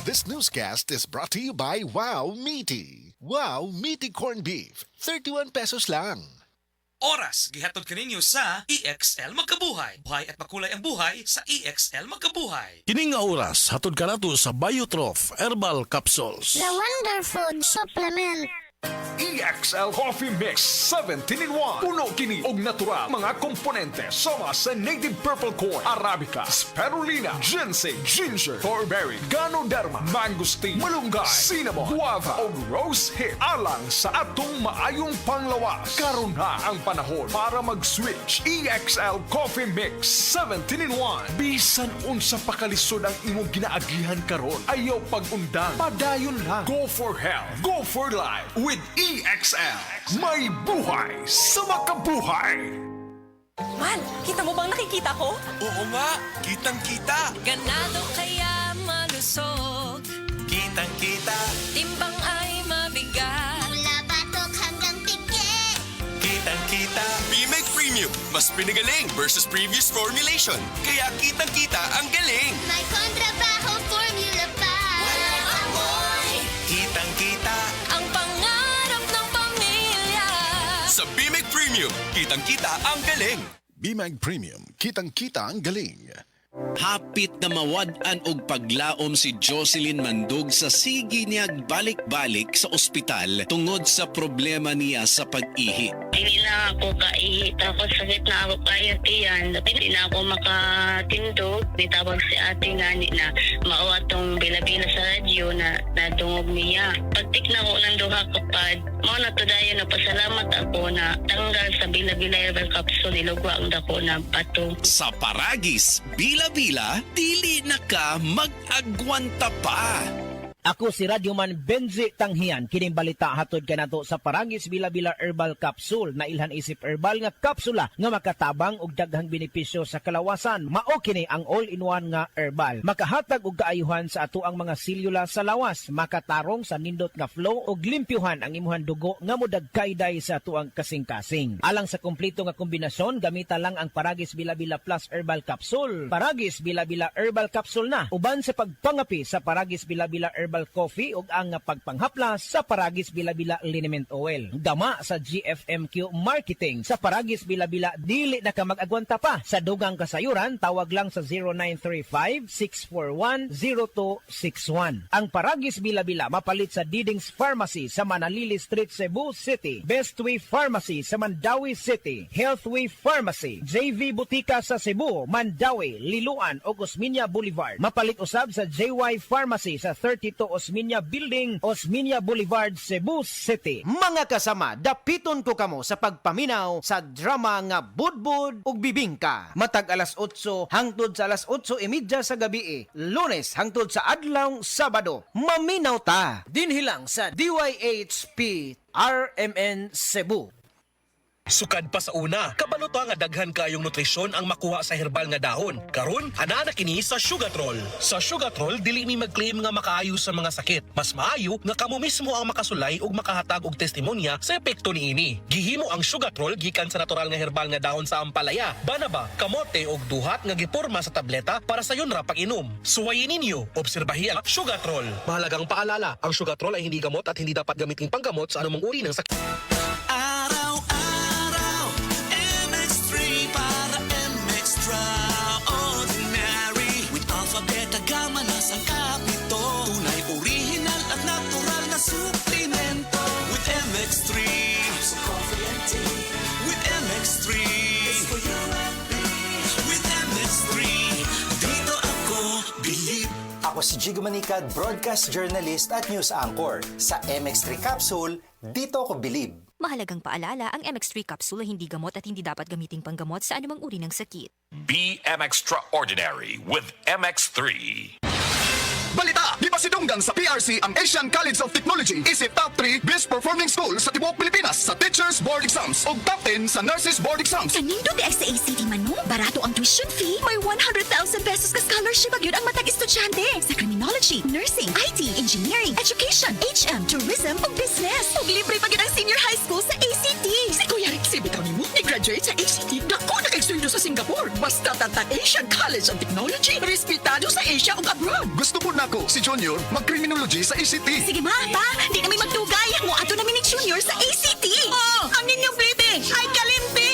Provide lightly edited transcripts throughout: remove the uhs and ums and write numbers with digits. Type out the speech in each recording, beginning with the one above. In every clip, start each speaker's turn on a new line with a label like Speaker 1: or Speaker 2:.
Speaker 1: This newscast is brought to you by Wow Meaty. Wow Meaty Corned Beef, 31 pesos lang.
Speaker 2: Oras, gihatod kaninyo sa EXL Magkabuhay. Buhay at makulay ang buhay sa EXL Magkabuhay.
Speaker 3: Kining nga oras, hatod ka nato sa Biotrof Herbal Capsules.
Speaker 4: The Wonder Food Supplement.
Speaker 5: EXL Coffee Mix 17-in-1. Puno kini og natural mga komponente sama sa native purple corn, arabica, spirulina, ginseng, ginger, thornberry, ganoderma, mangosteen, malunggay, cinnamon, guava ug rose hip alang sa atong maayong panglawas. Karon na ang panahon para mag-switch. EXL Coffee Mix 17-in-1. Bisan unsa pa kalisod ang imong ginaagihan karon, ayaw pag-undang, padayon lang. Go for health, go for life with EXL. May buhay sa makabuhay.
Speaker 6: Man, kita mo bang nakikita ko?
Speaker 2: Oo nga, kitang-kita.
Speaker 6: Ganado kaya malusog,
Speaker 2: Kitang-kita.
Speaker 6: timbang ay mabigat.
Speaker 4: Mula batok hanggang pigi.
Speaker 2: Kitang-kita.
Speaker 7: BMEG Premium, mas pinagaling versus previous formulation. Kaya kitang-kita ang galing.
Speaker 4: May kontrabaho formula pa. Walang amoy.
Speaker 2: Kitang-kita.
Speaker 6: Ang pangarap ng pamilya.
Speaker 7: Sa BMEG Premium, kitang-kita ang galing.
Speaker 1: BMAG Premium, kitang-kita ang galing.
Speaker 8: Hapit na mawad-an og paglaom si Jocelyn Mandug sa sige niyag balik-balik sa ospital tungod sa problema niya sa pag-ihi.
Speaker 9: Hindi na ako kaihi. Tapos sakit na ako kaya tiyan. Hindi na ako makatindog. Nitawag si ate nga na mauwa tong bila-bila sa radyo na nadungog niya. Pagtik na ko ng duha kapad, mo na to dayon na pasalamat ako na tanggal sa bila-bila herbal capsule. Nilugwa ang dako na patong.
Speaker 8: Sa Paragis, bila-bila, dili na ka mag-agwanta pa.
Speaker 10: Ako si Radyoman Benzi Tanghian. Kining balita hatod kanato sa Paragis Bila-Bila Herbal Capsule na ilhan isip herbal nga kapsula nga makatabang og daghang benepisyo sa kalawasan. Mao kini ang all-in-one nga herbal. Makahatag og kaayuhan sa ato ang mga selula sa lawas, makatarong sa nindot nga flow ug limpyuhan ang imuhang dugo nga modagkayday sa ato ang kasing-kasing. Alang sa kompleto nga kombinasyon, gamita lang ang Paragis Bila-Bila Plus Herbal Capsule. Paragis Bila-Bila Herbal Capsule na uban sa pagpangapi sa Paragis Bila-Bila Herbal Coffee ug ang pagpanghaplas sa Paragis Bila-Bila Liniment Oil. Dama sa GFMQ Marketing. Sa Paragis Bila-Bila dili na ka mag-agwanta pa. Sa dugang kasayuran, tawag lang sa 0935-641-0261. Ang Paragis Bila-Bila mapalit sa Didings Pharmacy sa Manalili Street, Cebu City. Bestway Pharmacy sa Mandawi City. Healthway Pharmacy, JV Butika sa Cebu, Mandawi, Liloan ug Osmeña Boulevard. Mapalit usab sa JY Pharmacy sa 32 Osmeña Building, Osmeña Boulevard, Cebu City. Mga kasama, dapiton ko kamo sa pagpaminaw sa drama nga Budbud ug Bibingka. Matag alas 8 hangtod sa alas 8:30 sa gabi, Lunes hangtod sa adlaw Sabado. Maminaw ta dinhi lang sa DYHP RMN Cebu.
Speaker 11: Sukad pa sa una, kabalo ta nga daghan kayong nutrisyon ang makuha sa herbal nga dahon. Karon, ana na kini sa Sugatrol. Sa Sugatrol, dili mi mag-claim nga makaayo sa mga sakit. Mas maayo nga kamo mismo ang makasulay ug makahatag og testimonya sa epekto niini. Gihimo ang Sugatrol gikan sa natural nga herbal nga dahon sa ampalaya, banaba, kamote ug duhat nga giporma sa tableta para sa yun ra pag-inom. Suwayin ninyo, obserbahi ang Sugatrol. Mahalagang paalala, ang Sugatrol ay hindi gamot at hindi dapat gamitin panggamot sa anumang uri ng sakit.
Speaker 7: Ang kapito, tunay original at natural na suplemento. With MX3, coffee and tea. With MX3, it's for you and me. With MX3, dito ako believe.
Speaker 12: Ako si Jigo Manicad, broadcast journalist at news anchor. Sa MX3 Capsule, dito ako believe.
Speaker 13: Mahalagang paalala, ang MX3 capsule ay hindi gamot at hindi dapat gamiting panggamot sa anumang uri ng sakit.
Speaker 5: Be Extraordinary with MX3.
Speaker 14: Balita! Di ba sidunggan sa PRC ang Asian College of Technology? Isip top 3 best performing school sa tibuok Pilipinas sa Teachers Board Exams o top 10 sa Nurses Board Exams.
Speaker 15: Kanindo di sa ACT man no? Barato ang tuition fee. May 100,000 pesos ka scholarship agad ang matag estudyante sa criminology, nursing, IT, engineering, education, HM, tourism o business. Ug libre pagid ang senior high school sa ACT. Si Kuya Rick, si bitaw ni mo, ni-graduate sa ACT. Dako na kay sweldo sa
Speaker 16: sa Singapore. Basta tatang Asian College of Technology. Respetado sa Asia ug abroad.
Speaker 14: Gusto po nako si Junior mag-criminology sa ACT.
Speaker 15: Sige ma, pa, di kami magdugay. Mo ato namin ni Junior sa ACT.
Speaker 16: Oh, ang inyong plite ay kalimti.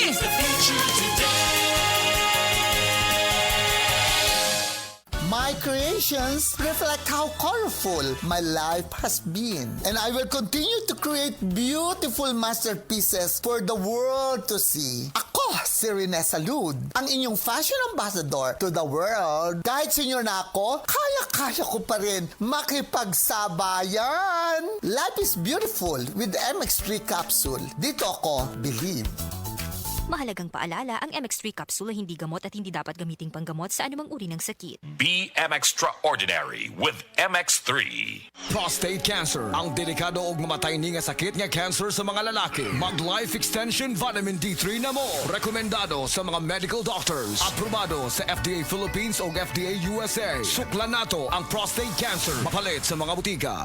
Speaker 17: My creations reflect how colorful my life has been. And I will continue to create beautiful masterpieces for the world to see. Ako, si Rene Salud, ang inyong fashion ambassador to the world. Kahit senior na ako, kaya-kaya ko pa rin makipagsabayan. Life is beautiful with MX3 capsule. Dito ako, believe.
Speaker 13: Mahalagang paalala, ang MX3 capsule ay hindi gamot at hindi dapat gamiting panggamot sa anumang uri ng sakit.
Speaker 18: Be extraordinary with MX3.
Speaker 5: Prostate cancer, ang delikado ug mamatay ni nga sakit nga cancer sa mga lalaki. Mag Life Extension Vitamin D3 na mo. Rekomendado sa mga medical doctors. Aprobado sa FDA Philippines ug FDA USA. Suklan nato ang prostate cancer. Mapalit sa mga butika.